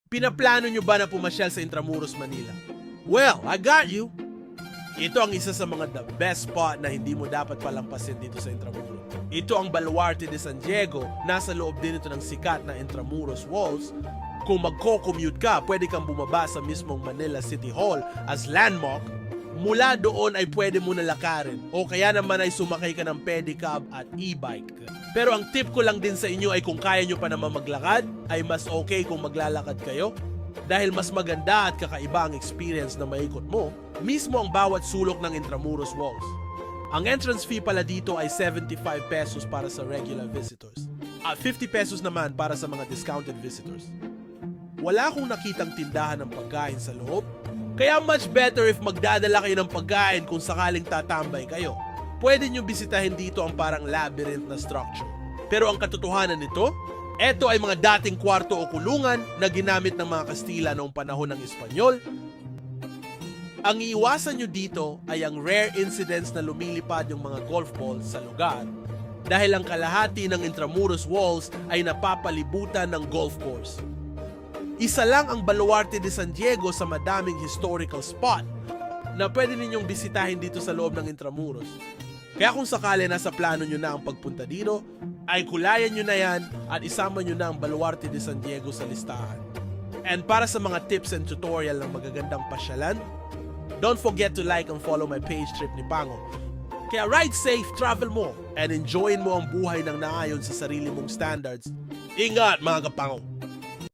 Pinaplano nyo ba na pumasyal sa Intramuros, Manila? Well, I got you! Ito ang isa sa mga the best spot na hindi mo dapat palampasin dito sa Intramuros. Ito ang Baluarte de San Diego. Nasa loob din ito ng sikat na Intramuros Walls. Kung magko-commute ka, pwede kang bumaba sa mismong Manila City Hall as landmark. Mula doon ay pwede mo na lakarin o kaya naman ay sumakay ka ng pedicab at e-bike. Pero ang tip ko lang din sa inyo ay kung kaya nyo pa naman maglakad, ay mas okay kung maglalakad kayo dahil mas maganda at kakaiba ang experience na maikot mo mismo ang bawat sulok ng Intramuros Walls. Ang entrance fee pala dito ay 75 pesos para sa regular visitors at 50 pesos naman para sa mga discounted visitors. Wala akong nakitang tindahan ng pagkain sa loob, kaya much better if magdadala kayo ng pagkain kung sakaling tatambay kayo. Pwede nyo bisitahin dito ang parang labyrinth na structure. Pero ang katotohanan nito, eto ay mga dating kwarto o kulungan na ginamit ng mga Kastila noong panahon ng Espanyol. Ang iiwasan nyo dito ay ang rare incidents na lumilipad yung mga golf balls sa lugar dahil ang kalahati ng Intramuros Walls ay napapalibutan ng golf course. Isa lang ang Baluarte de San Diego sa madaming historical spot na pwede ninyong bisitahin dito sa loob ng Intramuros. Kaya kung sakali nasa plano nyo na ang pagpunta dito, ay kulayan nyo na yan at isama nyo na ang Baluarte de San Diego sa listahan. And para sa mga tips and tutorial ng magagandang pasyalan, don't forget to like and follow my page Trip ni Pango. Kaya ride safe, travel mo, and enjoyin mo ang buhay ng naayon sa sarili mong standards. Ingat mga kapango!